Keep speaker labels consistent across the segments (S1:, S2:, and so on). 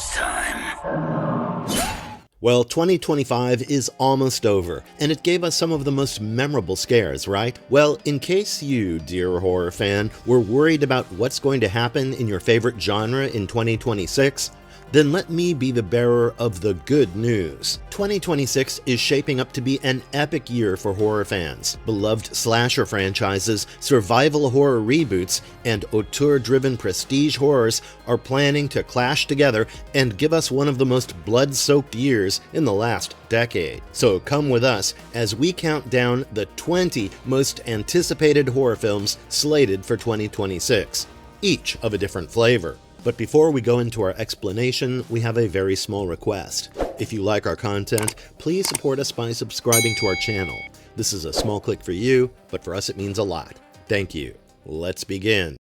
S1: this time.
S2: Well, 2025 is almost over, and it gave us some of the most memorable scares, right? Well, in case you, dear horror fan, were worried about what's going to happen in your favorite genre in 2026, then let me be the bearer of the good news. 2026 is shaping up to be an epic year for horror fans. Beloved slasher franchises, survival horror reboots, and auteur-driven prestige horrors are planning to clash together and give us one of the most blood-soaked years in the last decade. So come with us as we count down the 20 most anticipated horror films slated for 2026, each of a different flavor. But before we go into our explanation, we have a very small request. If you like our content, please support us by subscribing to our channel. This is a small click for you, but for us it means a lot. Thank you. Let's begin.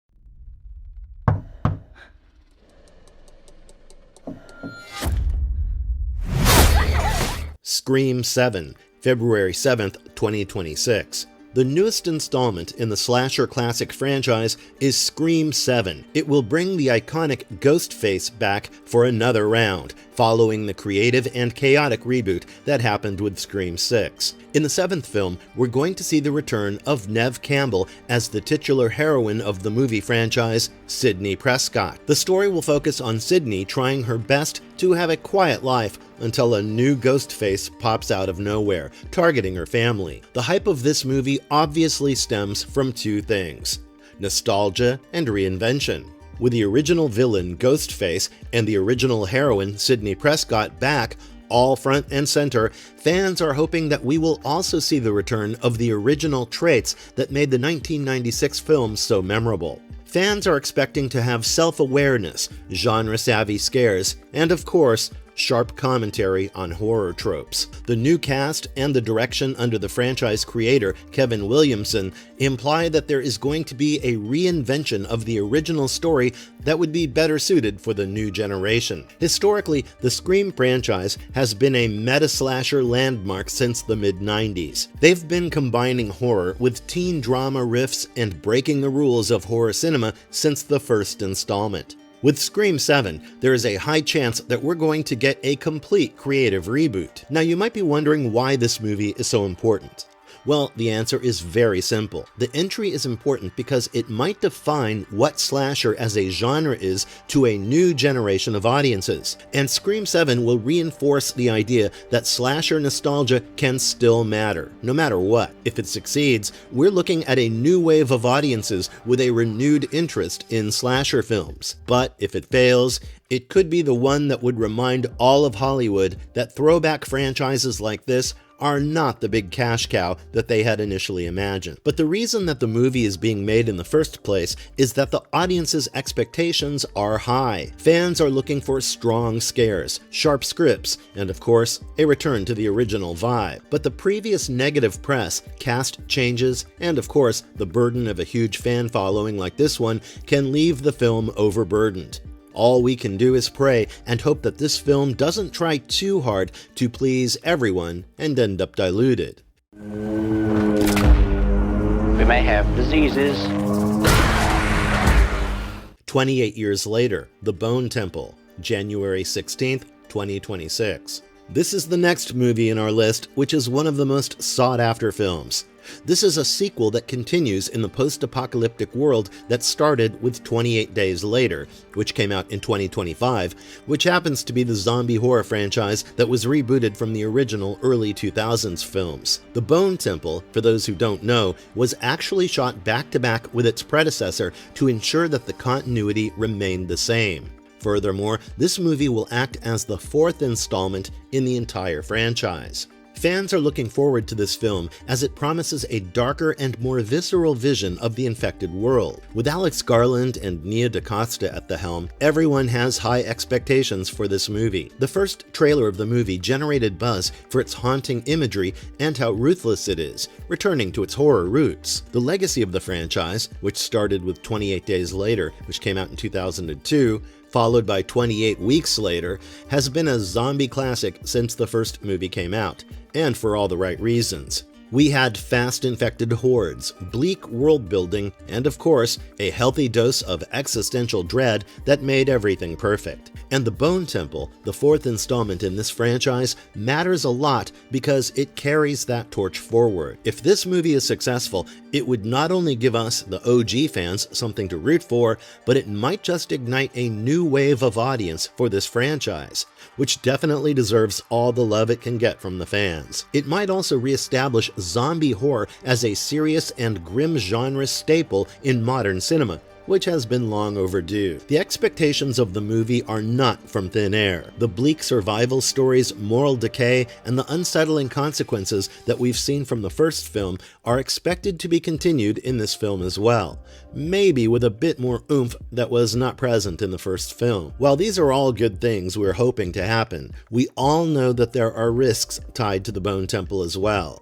S2: Scream 7, February 7th, 2026. The newest installment in the slasher classic franchise is Scream 7. It will bring the iconic Ghostface back for another round, following the creative and chaotic reboot that happened with Scream 6. In the 7th film, we're going to see the return of Neve Campbell as the titular heroine of the movie franchise, Sidney Prescott. The story will focus on Sidney trying her best to have a quiet life until a new Ghostface pops out of nowhere, targeting her family. The hype of this movie obviously stems from two things: nostalgia and reinvention. With the original villain Ghostface and the original heroine Sidney Prescott back, all front and center, fans are hoping that we will also see the return of the original traits that made the 1996 film so memorable. Fans are expecting to have self-awareness, genre-savvy scares, and of course, sharp commentary on horror tropes. The new cast and the direction under the franchise creator, Kevin Williamson, imply that there is going to be a reinvention of the original story that would be better suited for the new generation. Historically, the Scream franchise has been a meta-slasher landmark since the mid-90s. They've been combining horror with teen drama riffs and breaking the rules of horror cinema since the first installment. With Scream 7, there is a high chance that we're going to get a complete creative reboot. Now, you might be wondering why this movie is so important. Well, the answer is very simple. The entry is important because it might define what slasher as a genre is to a new generation of audiences. And Scream 7 will reinforce the idea that slasher nostalgia can still matter, no matter what. If it succeeds, we're looking at a new wave of audiences with a renewed interest in slasher films. But if it fails, it could be the one that would remind all of Hollywood that throwback franchises like this are not the big cash cow that they had initially imagined. But the reason that the movie is being made in the first place is that the audience's expectations are high. Fans are looking for strong scares, sharp scripts, and of course, a return to the original vibe. But the previous negative press, cast changes, and of course, the burden of a huge fan following like this one can leave the film overburdened. All we can do is pray and hope that this film doesn't try too hard to please everyone and end up diluted.
S3: We may have diseases.
S2: 28 years later, The Bone Temple, January 16th, 2026. This is the next movie in our list, which is one of the most sought-after films. This is a sequel that continues in the post-apocalyptic world that started with 28 Days Later, which came out in 2025, which happens to be the zombie horror franchise that was rebooted from the original early 2000s films. The Bone Temple, for those who don't know, was actually shot back-to-back with its predecessor to ensure that the continuity remained the same. Furthermore, this movie will act as the fourth installment in the entire franchise. Fans are looking forward to this film as it promises a darker and more visceral vision of the infected world. With Alex Garland and Nia DaCosta at the helm, everyone has high expectations for this movie. The first trailer of the movie generated buzz for its haunting imagery and how ruthless it is, returning to its horror roots. The legacy of the franchise, which started with 28 Days Later, which came out in 2002, followed by 28 Weeks Later, has been a zombie classic since the first movie came out, and for all the right reasons. We had fast-infected hordes, bleak world-building, and of course, a healthy dose of existential dread that made everything perfect. And the Bone Temple, the fourth installment in this franchise, matters a lot because it carries that torch forward. If this movie is successful, it would not only give us, the OG fans, something to root for, but it might just ignite a new wave of audience for this franchise, which definitely deserves all the love it can get from the fans. It might also reestablish zombie horror as a serious and grim genre staple in modern cinema, which has been long overdue. The expectations of the movie are not from thin air. The bleak survival stories, moral decay, and the unsettling consequences that we've seen from the first film are expected to be continued in this film as well, maybe with a bit more oomph that was not present in the first film. While these are all good things we're hoping to happen, we all know that there are risks tied to the Bone Temple as well.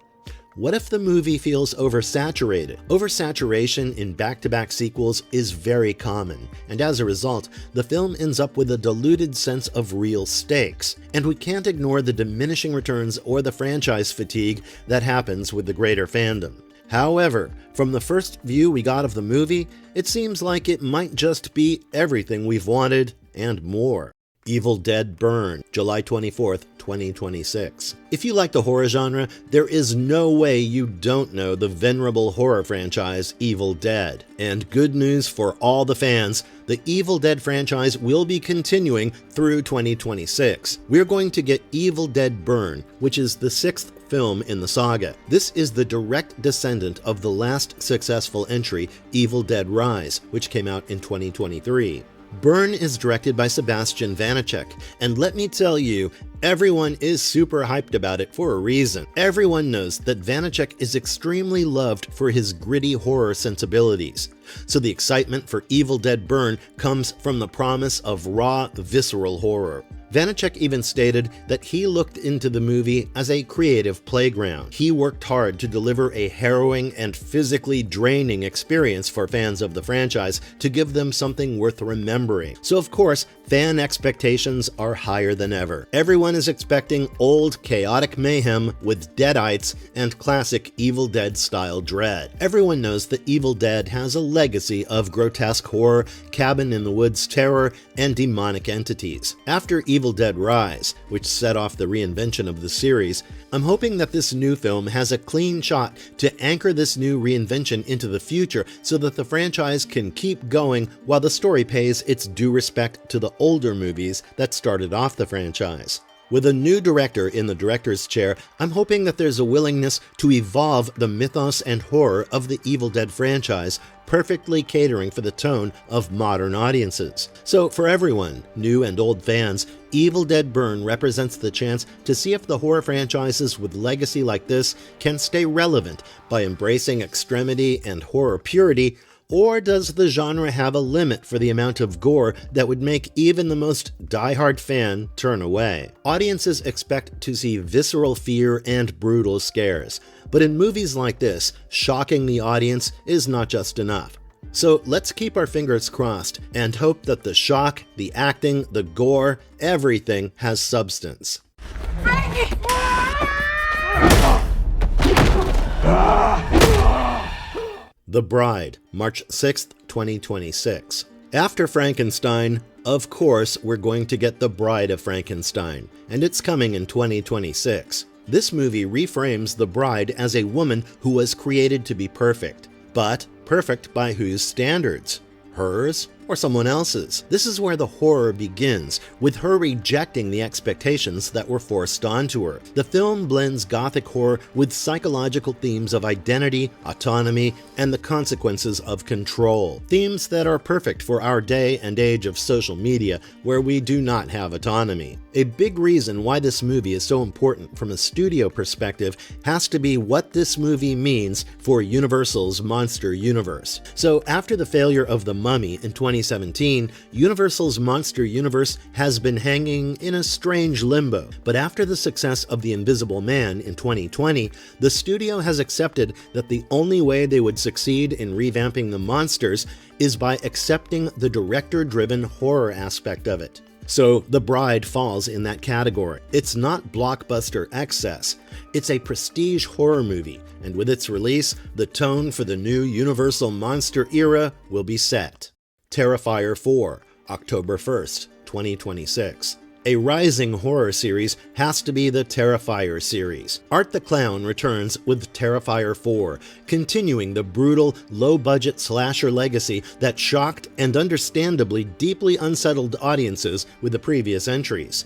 S2: What if the movie feels oversaturated? Oversaturation in back-to-back sequels is very common, and as a result, the film ends up with a diluted sense of real stakes. And we can't ignore the diminishing returns or the franchise fatigue that happens with the greater fandom. However, from the first view we got of the movie, it seems like it might just be everything we've wanted and more. Evil Dead Burn, July 24th, 2026. If you like the horror genre, there is no way you don't know the venerable horror franchise Evil Dead. And good news for all the fans, the Evil Dead franchise will be continuing through 2026. We're going to get Evil Dead Burn, which is the 6th film in the saga. This is the direct descendant of the last successful entry, Evil Dead Rise, which came out in 2023. Burn is directed by Sebastian Vanacek, and let me tell you, everyone is super hyped about it for a reason. Everyone knows that Vanacek is extremely loved for his gritty horror sensibilities, so the excitement for Evil Dead Burn comes from the promise of raw, visceral horror. Vanacek even stated that he looked into the movie as a creative playground. He worked hard to deliver a harrowing and physically draining experience for fans of the franchise to give them something worth remembering. So of course, fan expectations are higher than ever. Everyone is expecting old, chaotic mayhem with deadites and classic Evil Dead-style dread. Everyone knows that Evil Dead has a legacy of grotesque horror, cabin-in-the-woods terror, and demonic entities. After Evil Dead Rise, which set off the reinvention of the series, I'm hoping that this new film has a clean shot to anchor this new reinvention into the future so that the franchise can keep going while the story pays its due respect to the older movies that started off the franchise. With a new director in the director's chair, I'm hoping that there's a willingness to evolve the mythos and horror of the Evil Dead franchise, perfectly catering for the tone of modern audiences. So for everyone, new and old fans, Evil Dead Burn represents the chance to see if the horror franchises with legacy like this can stay relevant by embracing extremity and horror purity, or does the genre have a limit for the amount of gore that would make even the most diehard fan turn away? Audiences expect to see visceral fear and brutal scares, but in movies like this, shocking the audience is not just enough. So let's keep our fingers crossed and hope that the shock, the acting, the gore, everything has substance. The Bride, March 6th, 2026. After Frankenstein, of course, we're going to get The Bride of Frankenstein, and it's coming in 2026. This movie reframes the bride as a woman who was created to be perfect. But perfect by whose standards? Hers or someone else's? This is where the horror begins, with her rejecting the expectations that were forced onto her. The film blends gothic horror with psychological themes of identity, autonomy, and the consequences of control. Themes that are perfect for our day and age of social media, where we do not have autonomy. A big reason why this movie is so important from a studio perspective has to be what this movie means for Universal's monster universe. So after the failure of The Mummy in 2017, Universal's monster universe has been hanging in a strange limbo. But after the success of The Invisible Man in 2020, the studio has accepted that the only way they would succeed in revamping the monsters is by accepting the director-driven horror aspect of it. So The Bride falls in that category. It's not blockbuster excess. It's a prestige horror movie, and with its release, the tone for the new Universal Monster era will be set. Terrifier 4, October 1st, 2026. A rising horror series has to be the Terrifier series. Art the Clown returns with Terrifier 4, continuing the brutal, low-budget slasher legacy that shocked and understandably deeply unsettled audiences with the previous entries.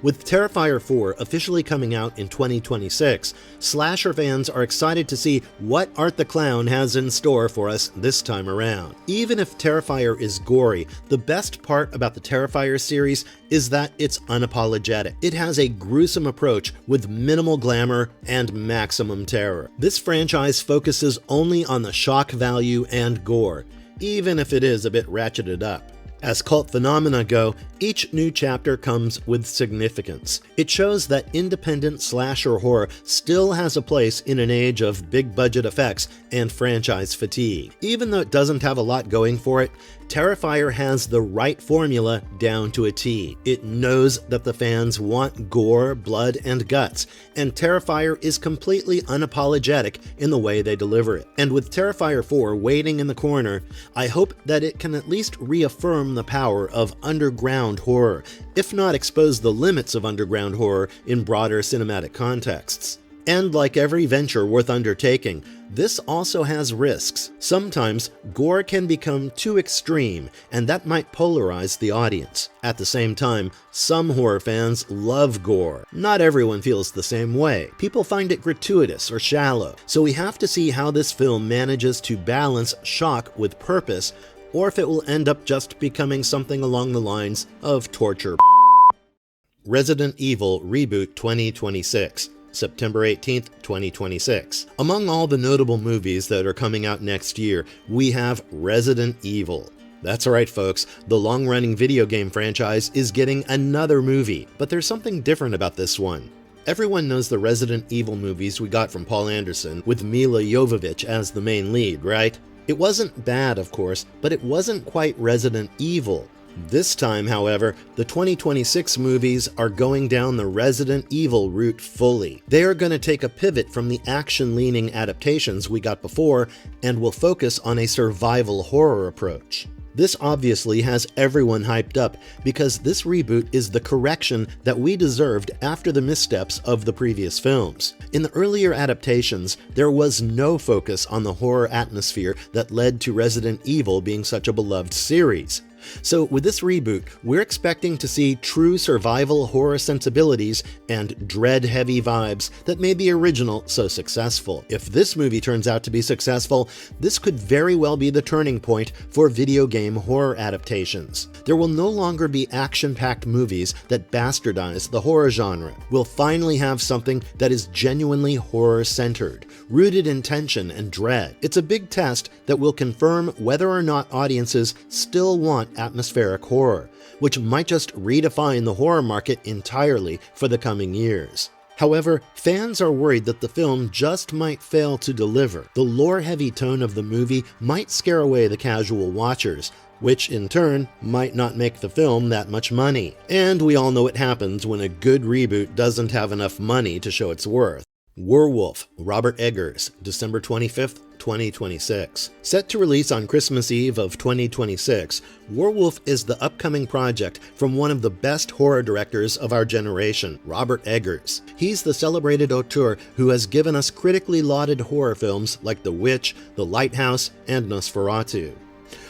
S2: With Terrifier 4 officially coming out in 2026, slasher fans are excited to see what Art the Clown has in store for us this time around. Even if Terrifier is gory, the best part about the Terrifier series is that it's unapologetic. It has a gruesome approach with minimal glamour and maximum terror. This franchise focuses only on the shock value and gore, even if it is a bit ratcheted up. As cult phenomena go, each new chapter comes with significance. It shows that independent slasher horror still has a place in an age of big-budget effects and franchise fatigue. Even though it doesn't have a lot going for it, Terrifier has the right formula down to a T. It knows that the fans want gore, blood, and guts, and Terrifier is completely unapologetic in the way they deliver it. And with Terrifier 4 waiting in the corner, I hope that it can at least reaffirm the power of underground horror, if not expose the limits of underground horror in broader cinematic contexts. And like every venture worth undertaking, this also has risks. Sometimes, gore can become too extreme, and that might polarize the audience. At the same time, some horror fans love gore. Not everyone feels the same way. People find it gratuitous or shallow, so we have to see how this film manages to balance shock with purpose, or if it will end up just becoming something along the lines of torture. Resident Evil Reboot 2026. September 18th, 2026. Among all the notable movies that are coming out next year, we have Resident Evil. That's right, folks, the long-running video game franchise is getting another movie, but there's something different about this one. Everyone knows the Resident Evil movies we got from Paul Anderson, with Mila Jovovich as the main lead, right? It wasn't bad, of course, but it wasn't quite Resident Evil. This time, however, the 2026 movies are going down the Resident Evil route fully. They are going to take a pivot from the action-leaning adaptations we got before and will focus on a survival horror approach. This obviously has everyone hyped up because this reboot is the correction that we deserved after the missteps of the previous films. In the earlier adaptations, there was no focus on the horror atmosphere that led to Resident Evil being such a beloved series. So with this reboot, we're expecting to see true survival horror sensibilities and dread-heavy vibes that made the original so successful. If this movie turns out to be successful, this could very well be the turning point for video game horror adaptations. There will no longer be action-packed movies that bastardize the horror genre. We'll finally have something that is genuinely horror-centered, rooted in tension and dread. It's a big test that will confirm whether or not audiences still want atmospheric horror, which might just redefine the horror market entirely for the coming years. However, fans are worried that the film just might fail to deliver. The lore-heavy tone of the movie might scare away the casual watchers, which in turn might not make the film that much money. And we all know what happens when a good reboot doesn't have enough money to show its worth. Werewolf, Robert Eggers, December 25th, 2026. Set to release on Christmas Eve of 2026, Werewolf is the upcoming project from one of the best horror directors of our generation, Robert Eggers. He's the celebrated auteur who has given us critically lauded horror films like The Witch, The Lighthouse, and Nosferatu.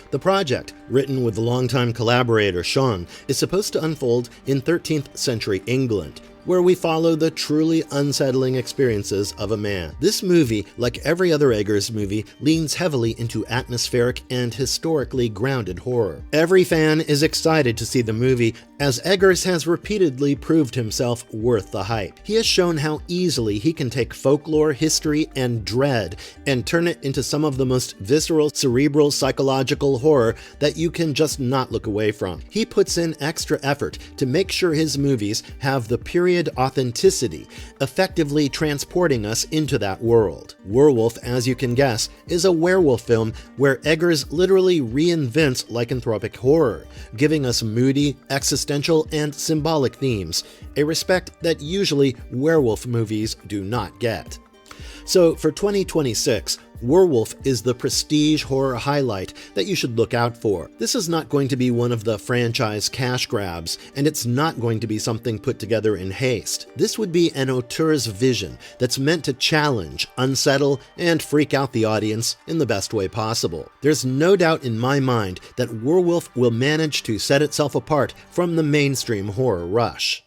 S2: The project, written with longtime collaborator Sean, is supposed to unfold in 13th century England, where we follow the truly unsettling experiences of a man. This movie, like every other Eggers movie, leans heavily into atmospheric and historically grounded horror. Every fan is excited to see the movie, as Eggers has repeatedly proved himself worth the hype. He has shown how easily he can take folklore, history, and dread and turn it into some of the most visceral, cerebral, psychological horror that you can just not look away from. He puts in extra effort to make sure his movies have the period period authenticity, effectively transporting us into that world. Werewolf, as you can guess, is a werewolf film where Eggers literally reinvents lycanthropic horror, giving us moody, existential, and symbolic themes, a respect that usually werewolf movies do not get. So for 2026, Werewolf is the prestige horror highlight that you should look out for. This is not going to be one of the franchise cash grabs, and it's not going to be something put together in haste. This would be an auteur's vision that's meant to challenge, unsettle, and freak out the audience in the best way possible. There's no doubt in my mind that Werewolf will manage to set itself apart from the mainstream horror rush.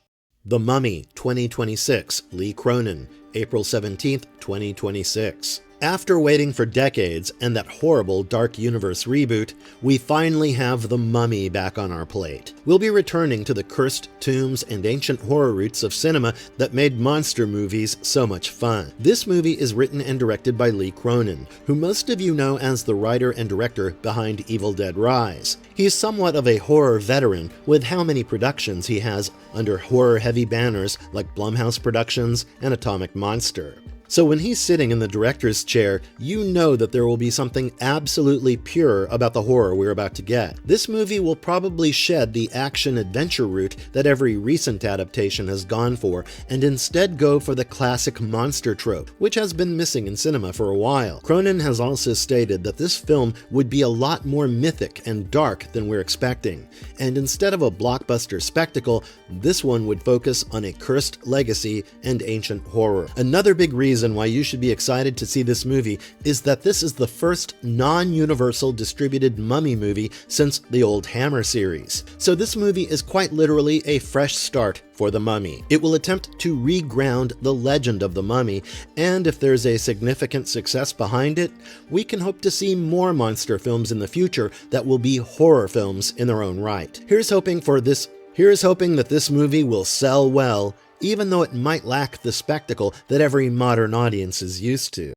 S2: The Mummy 2026, Lee Cronin, April 17th, 2026. After waiting for decades and that horrible Dark Universe reboot, we finally have The Mummy back on our plate. We'll be returning to the cursed tombs and ancient horror roots of cinema that made monster movies so much fun. This movie is written and directed by Lee Cronin, who most of you know as the writer and director behind Evil Dead Rise. He's somewhat of a horror veteran with how many productions he has under horror-heavy banners like Blumhouse Productions and Atomic Monster. So when he's sitting in the director's chair, you know that there will be something absolutely pure about the horror we're about to get. This movie will probably shed the action-adventure route that every recent adaptation has gone for, and instead go for the classic monster trope, which has been missing in cinema for a while. Cronin has also stated that this film would be a lot more mythic and dark than we're expecting, and instead of a blockbuster spectacle, this one would focus on a cursed legacy and ancient horror. Another big reason why you should be excited to see this movie is that this is the first non-universal distributed Mummy movie since the old Hammer series. So this movie is quite literally a fresh start for The Mummy. It will attempt to reground the legend of The Mummy, and if there's a significant success behind it, we can hope to see more monster films in the future that will be horror films in their own right. Here's hoping that this movie will sell well, even though it might lack the spectacle that every modern audience is used to.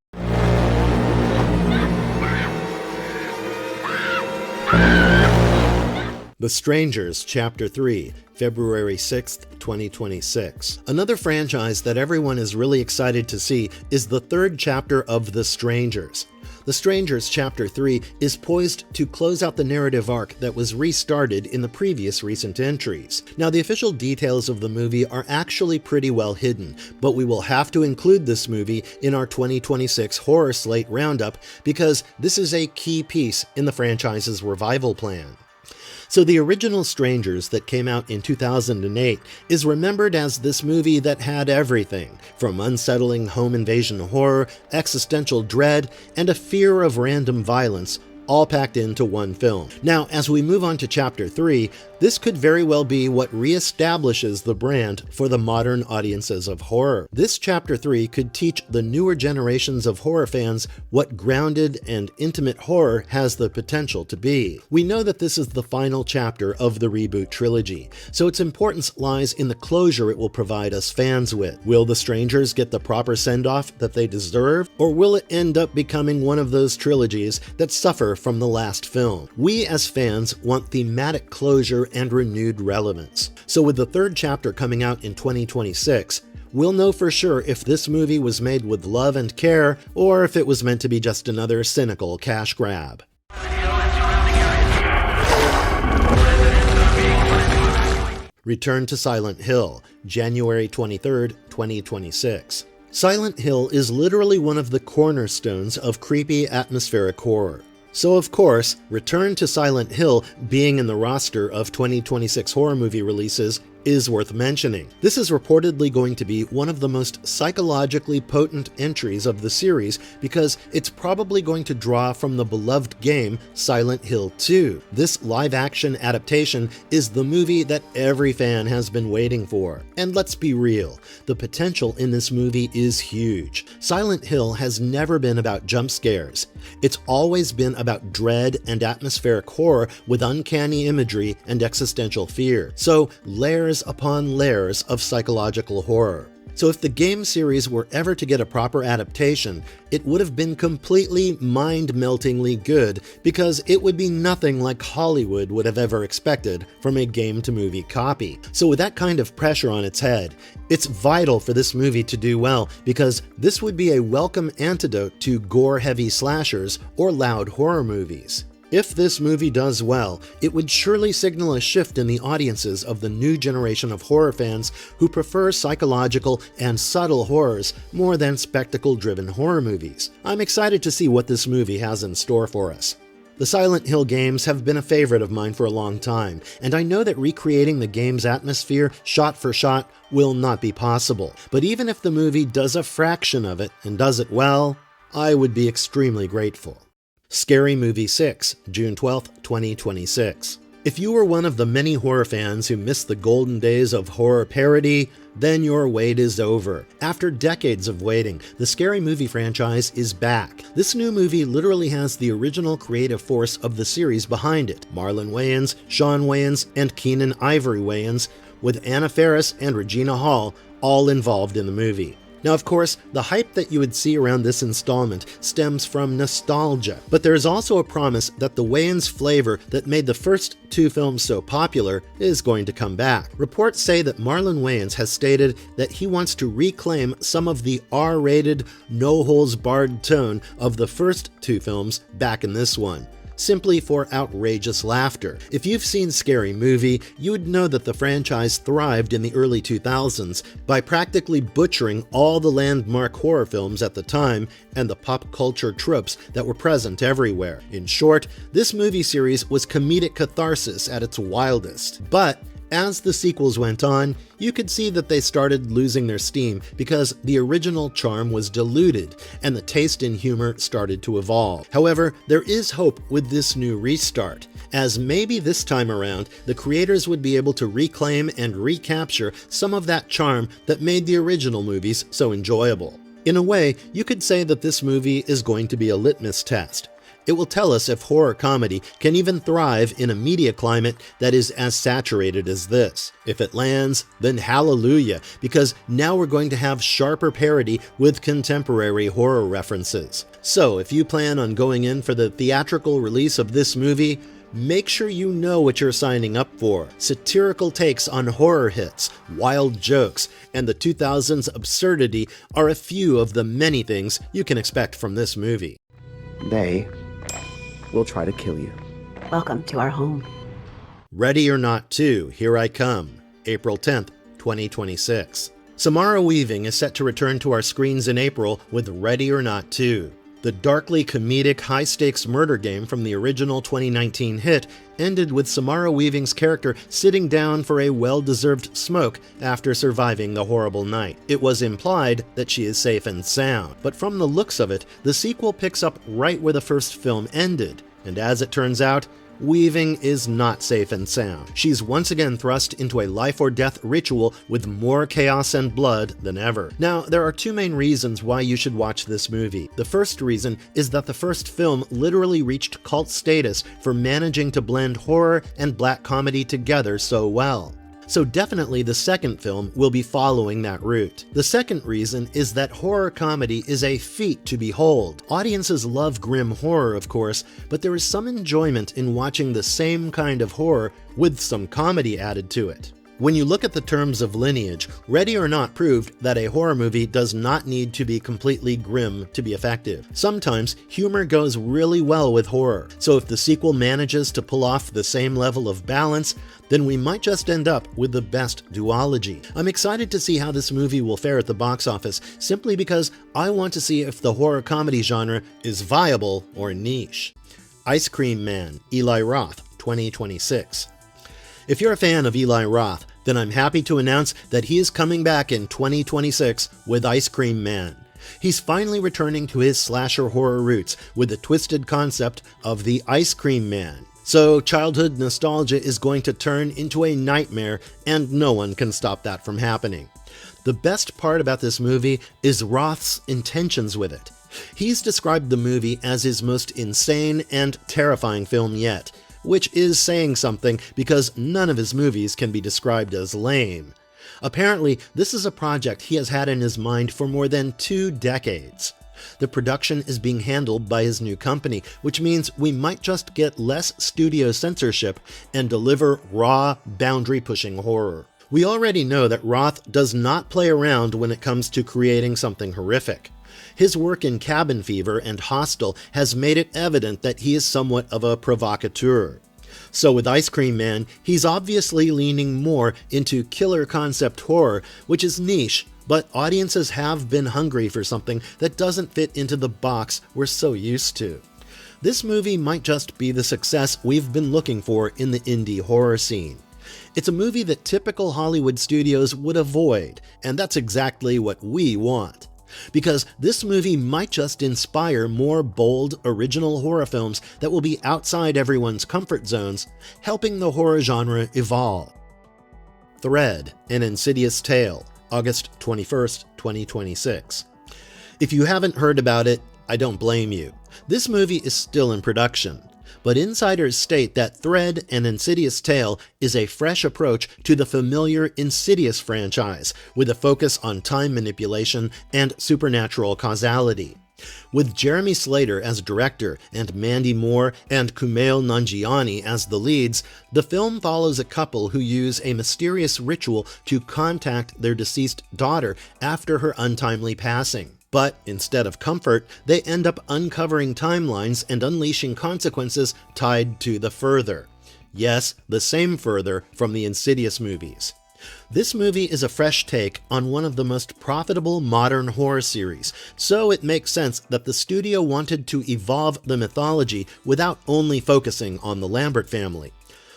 S2: The Strangers, Chapter 3, February 6th, 2026. Another franchise that everyone is really excited to see is the third chapter of The Strangers. The Strangers Chapter 3 is poised to close out the narrative arc that was restarted in the previous recent entries. Now, the official details of the movie are actually pretty well hidden, but we will have to include this movie in our 2026 horror slate roundup because this is a key piece in the franchise's revival plan. So the original Strangers that came out in 2008 is remembered as this movie that had everything, from unsettling home invasion horror, existential dread, and a fear of random violence, all packed into one film. Now, as we move on to Chapter 3, this could very well be what reestablishes the brand for the modern audiences of horror. This Chapter 3 could teach the newer generations of horror fans what grounded and intimate horror has the potential to be. We know that this is the final chapter of the Reboot trilogy, so its importance lies in the closure it will provide us fans with. Will The Strangers get the proper send-off that they deserve, or will it end up becoming one of those trilogies that suffer from the last film? We as fans want thematic closure and renewed relevance. So with the third chapter coming out in 2026, we'll know for sure if this movie was made with love and care, or if it was meant to be just another cynical cash grab. Return to Silent Hill, January 23rd, 2026. Silent Hill is literally one of the cornerstones of creepy atmospheric horror. So of course, Return to Silent Hill being in the roster of 2026 horror movie releases is worth mentioning. This is reportedly going to be one of the most psychologically potent entries of the series because it's probably going to draw from the beloved game Silent Hill 2. This live-action adaptation is the movie that every fan has been waiting for. And let's be real, the potential in this movie is huge. Silent Hill has never been about jump scares. It's always been about dread and atmospheric horror with uncanny imagery and existential fear. So layers upon layers of psychological horror. So if the game series were ever to get a proper adaptation, it would have been completely mind-meltingly good, because it would be nothing like Hollywood would have ever expected from a game-to-movie copy. So with that kind of pressure on its head, it's vital for this movie to do well, because this would be a welcome antidote to gore-heavy slashers or loud horror movies. If this movie does well, it would surely signal a shift in the audiences of the new generation of horror fans who prefer psychological and subtle horrors more than spectacle-driven horror movies. I'm excited to see what this movie has in store for us. The Silent Hill games have been a favorite of mine for a long time, and I know that recreating the game's atmosphere shot for shot will not be possible. But even if the movie does a fraction of it and does it well, I would be extremely grateful. Scary Movie 6, June 12, 2026. If you were one of the many horror fans who missed the golden days of horror parody, then your wait is over. After decades of waiting, the Scary Movie franchise is back. This new movie literally has the original creative force of the series behind it. Marlon Wayans, Sean Wayans, and Keenan Ivory Wayans, with Anna Faris and Regina Hall all involved in the movie. Now, of course, the hype that you would see around this installment stems from nostalgia, but there is also a promise that the Wayans flavor that made the first two films so popular is going to come back. Reports say that Marlon Wayans has stated that he wants to reclaim some of the R-rated, no-holds-barred tone of the first two films back in this one, simply for outrageous laughter. If you've seen Scary Movie, you would know that the franchise thrived in the early 2000s by practically butchering all the landmark horror films at the time and the pop culture tropes that were present everywhere. In short, this movie series was comedic catharsis at its wildest. But as the sequels went on, you could see that they started losing their steam because the original charm was diluted and the taste in humor started to evolve. However, there is hope with this new restart, as maybe this time around, the creators would be able to reclaim and recapture some of that charm that made the original movies so enjoyable. In a way, you could say that this movie is going to be a litmus test. It will tell us if horror comedy can even thrive in a media climate that is as saturated as this. If it lands, then hallelujah, because now we're going to have sharper parody with contemporary horror references. So if you plan on going in for the theatrical release of this movie, make sure you know what you're signing up for. Satirical takes on horror hits, wild jokes, and the 2000s absurdity are a few of the many things you can expect from this movie.
S1: They will try to kill you.
S4: Welcome to our home.
S2: Ready or Not 2, Here I Come, April 10th, 2026. Samara Weaving is set to return to our screens in April with Ready or Not 2. The darkly comedic, high-stakes murder game from the original 2019 hit ended with Samara Weaving's character sitting down for a well-deserved smoke after surviving the horrible night. It was implied that she is safe and sound, but from the looks of it, the sequel picks up right where the first film ended, and as it turns out, Weaving is not safe and sound. She's once again thrust into a life-or-death ritual with more chaos and blood than ever. Now, there are two main reasons why you should watch this movie. The first reason is that the first film literally reached cult status for managing to blend horror and black comedy together so well. So definitely the second film will be following that route. The second reason is that horror comedy is a feat to behold. Audiences love grim horror, of course, but there is some enjoyment in watching the same kind of horror with some comedy added to it. When you look at the terms of lineage, Ready or Not proved that a horror movie does not need to be completely grim to be effective. Sometimes, humor goes really well with horror, so if the sequel manages to pull off the same level of balance, then we might just end up with the best duology. I'm excited to see how this movie will fare at the box office, simply because I want to see if the horror comedy genre is viable or niche. Ice Cream Man, Eli Roth, 2026. If you're a fan of Eli Roth, then I'm happy to announce that he is coming back in 2026 with Ice Cream Man. He's finally returning to his slasher horror roots with the twisted concept of the Ice Cream Man. So childhood nostalgia is going to turn into a nightmare, and no one can stop that from happening. The best part about this movie is Roth's intentions with it. He's described the movie as his most insane and terrifying film yet, which is saying something because none of his movies can be described as lame. Apparently, this is a project he has had in his mind for more than 2 decades. The production is being handled by his new company, which means we might just get less studio censorship and deliver raw, boundary-pushing horror. We already know that Roth does not play around when it comes to creating something horrific. His work in Cabin Fever and Hostel has made it evident that he is somewhat of a provocateur. So with Ice Cream Man, he's obviously leaning more into killer concept horror, which is niche, but audiences have been hungry for something that doesn't fit into the box we're so used to. This movie might just be the success we've been looking for in the indie horror scene. It's a movie that typical Hollywood studios would avoid, and that's exactly what we want. Because this movie might just inspire more bold, original horror films that will be outside everyone's comfort zones, helping the horror genre evolve. Thread, an Insidious Tale, August 21st, 2026. If you haven't heard about it, I don't blame you. This movie is still in production, but insiders state that Thread, an Insidious Tale is a fresh approach to the familiar Insidious franchise, with a focus on time manipulation and supernatural causality. With Jeremy Slater as director and Mandy Moore and Kumail Nanjiani as the leads, the film follows a couple who use a mysterious ritual to contact their deceased daughter after her untimely passing. But instead of comfort, they end up uncovering timelines and unleashing consequences tied to the Further. Yes, the same Further from the Insidious movies. This movie is a fresh take on one of the most profitable modern horror series, so it makes sense that the studio wanted to evolve the mythology without only focusing on the Lambert family.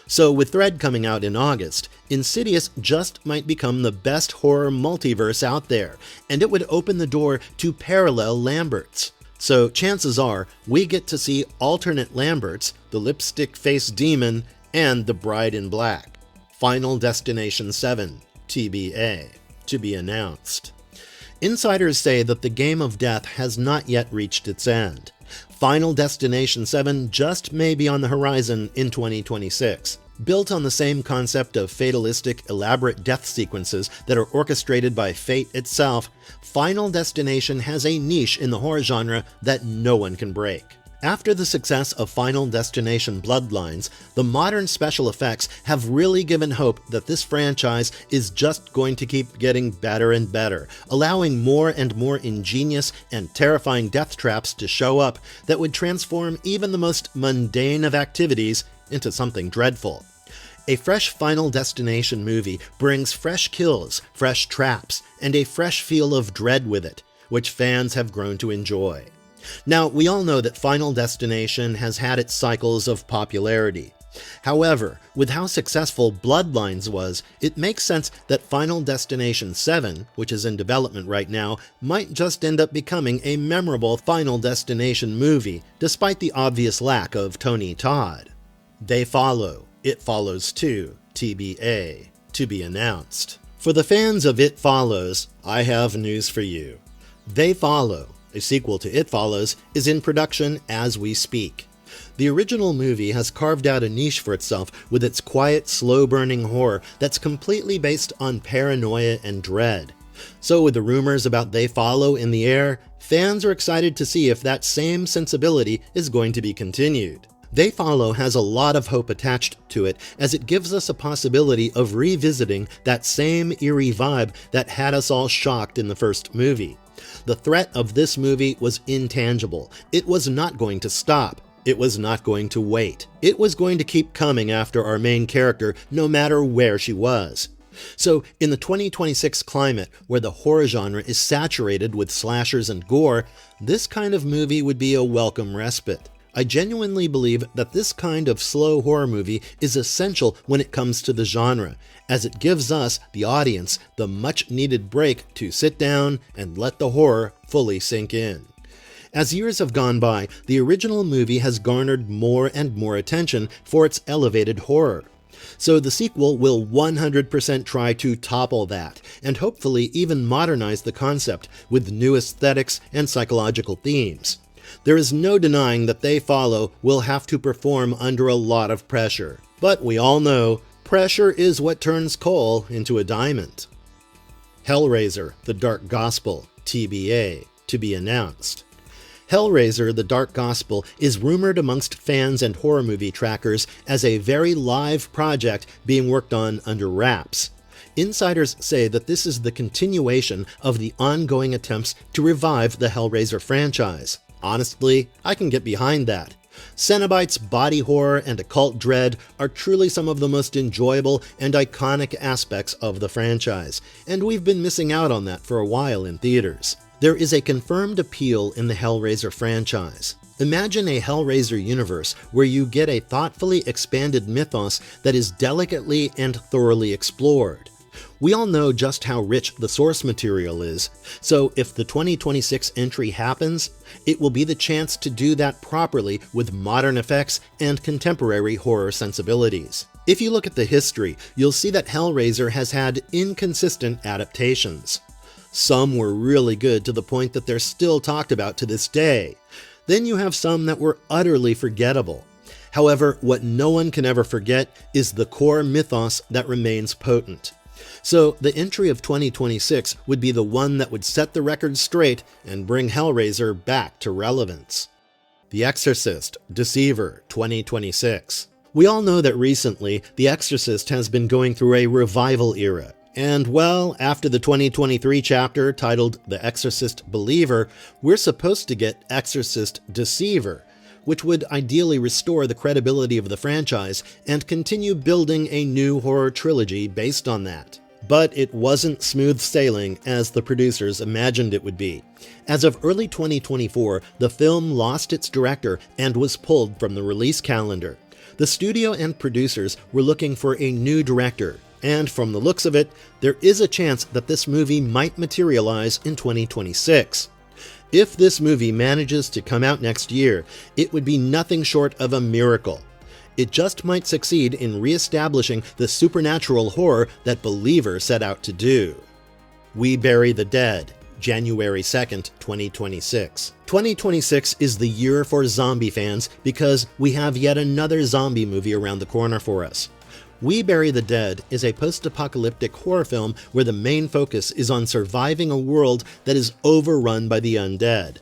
S2: So with Thread coming out in August, Insidious just might become the best horror multiverse out there, and it would open the door to parallel Lamberts. So chances are, we get to see alternate Lamberts, the lipstick-faced demon, and the Bride in Black. Final Destination 7, TBA, to be announced. Insiders say that the game of death has not yet reached its end. Final Destination 7 just may be on the horizon in 2026. Built on the same concept of fatalistic, elaborate death sequences that are orchestrated by fate itself, Final Destination has a niche in the horror genre that no one can break. After the success of Final Destination Bloodlines, the modern special effects have really given hope that this franchise is just going to keep getting better and better, allowing more and more ingenious and terrifying death traps to show up that would transform even the most mundane of activities into something dreadful. A fresh Final Destination movie brings fresh kills, fresh traps, and a fresh feel of dread with it, which fans have grown to enjoy. Now, we all know that Final Destination has had its cycles of popularity. However, with how successful Bloodlines was, it makes sense that Final Destination 7, which is in development right now, might just end up becoming a memorable Final Destination movie, despite the obvious lack of Tony Todd. They Follow, It Follows 2, TBA, to be announced. For the fans of It Follows, I have news for you. They Follow, a sequel to It Follows, is in production as we speak. The original movie has carved out a niche for itself with its quiet, slow-burning horror that's completely based on paranoia and dread. So with the rumors about They Follow in the air, fans are excited to see if that same sensibility is going to be continued. They Follow has a lot of hope attached to it, as it gives us a possibility of revisiting that same eerie vibe that had us all shocked in the first movie. The threat of this movie was intangible. It was not going to stop. It was not going to wait. It was going to keep coming after our main character, no matter where she was. So, in the 2026 climate, where the horror genre is saturated with slashers and gore, this kind of movie would be a welcome respite. I genuinely believe that this kind of slow horror movie is essential when it comes to the genre, as it gives us, the audience, the much-needed break to sit down and let the horror fully sink in. As years have gone by, the original movie has garnered more and more attention for its elevated horror. So the sequel will 100% try to topple that, and hopefully even modernize the concept with new aesthetics and psychological themes. There is no denying that They Follow will have to perform under a lot of pressure. But we all know, pressure is what turns coal into a diamond. Hellraiser, The Dark Gospel, TBA, to be announced. Hellraiser, The Dark Gospel is rumored amongst fans and horror movie trackers as a very live project being worked on under wraps. Insiders say that this is the continuation of the ongoing attempts to revive the Hellraiser franchise. Honestly, I can get behind that. Cenobite's body horror and occult dread are truly some of the most enjoyable and iconic aspects of the franchise, and we've been missing out on that for a while in theaters. There is a confirmed appeal in the Hellraiser franchise. Imagine a Hellraiser universe where you get a thoughtfully expanded mythos that is delicately and thoroughly explored. We all know just how rich the source material is, so if the 2026 entry happens, it will be the chance to do that properly with modern effects and contemporary horror sensibilities. If you look at the history, you'll see that Hellraiser has had inconsistent adaptations. Some were really good to the point that they're still talked about to this day. Then you have some that were utterly forgettable. However, what no one can ever forget is the core mythos that remains potent. So the entry of 2026 would be the one that would set the record straight and bring Hellraiser back to relevance. The Exorcist, Deceiver, 2026. We all know that recently, The Exorcist has been going through a revival era. And well, after the 2023 chapter titled The Exorcist Believer, we're supposed to get Exorcist Deceiver, which would ideally restore the credibility of the franchise and continue building a new horror trilogy based on that. But it wasn't smooth sailing as the producers imagined it would be. As of early 2024, the film lost its director and was pulled from the release calendar. The studio and producers were looking for a new director, and from the looks of it, there is a chance that this movie might materialize in 2026. If this movie manages to come out next year, it would be nothing short of a miracle. It just might succeed in re-establishing the supernatural horror that Believer set out to do. We Bury the Dead, January 2nd, 2026. 2026 is the year for zombie fans because we have yet another zombie movie around the corner for us. We Bury the Dead is a post-apocalyptic horror film where the main focus is on surviving a world that is overrun by the undead.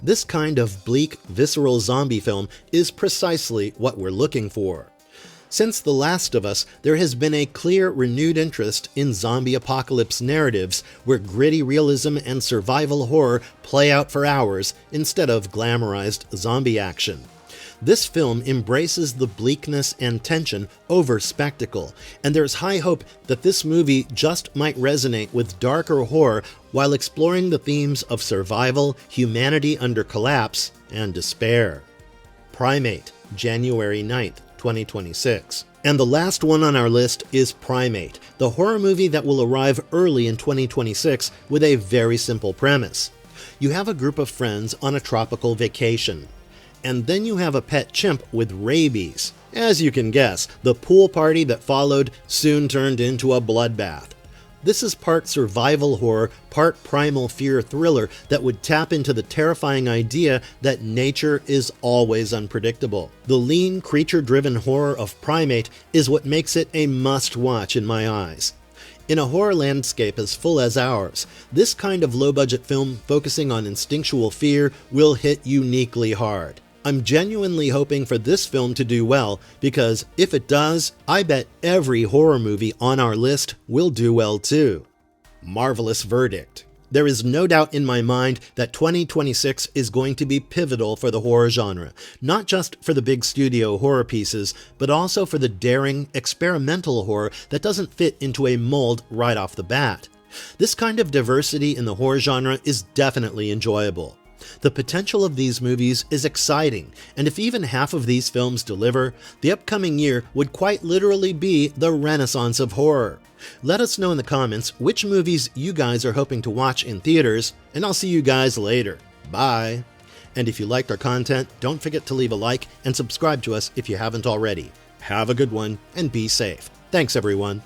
S2: This kind of bleak, visceral zombie film is precisely what we're looking for. Since The Last of Us, there has been a clear, renewed interest in zombie apocalypse narratives where gritty realism and survival horror play out for hours instead of glamorized zombie action. This film embraces the bleakness and tension over spectacle, and there's high hope that this movie just might resonate with darker horror while exploring the themes of survival, humanity under collapse, and despair. Primate, January 9th, 2026. And the last one on our list is Primate, the horror movie that will arrive early in 2026 with a very simple premise. You have a group of friends on a tropical vacation. And then you have a pet chimp with rabies. As you can guess, the pool party that followed soon turned into a bloodbath. This is part survival horror, part primal fear thriller that would tap into the terrifying idea that nature is always unpredictable. The lean, creature-driven horror of Primate is what makes it a must-watch in my eyes. In a horror landscape as full as ours, this kind of low-budget film focusing on instinctual fear will hit uniquely hard. I'm genuinely hoping for this film to do well, because if it does, I bet every horror movie on our list will do well too. Marvelous verdict. There is no doubt in my mind that 2026 is going to be pivotal for the horror genre, not just for the big studio horror pieces, but also for the daring, experimental horror that doesn't fit into a mold right off the bat. This kind of diversity in the horror genre is definitely enjoyable. The potential of these movies is exciting, and if even half of these films deliver, the upcoming year would quite literally be the renaissance of horror. Let us know in the comments which movies you guys are hoping to watch in theaters, and I'll see you guys later. Bye! And if you liked our content, don't forget to leave a like and subscribe to us if you haven't already. Have a good one, and be safe. Thanks everyone.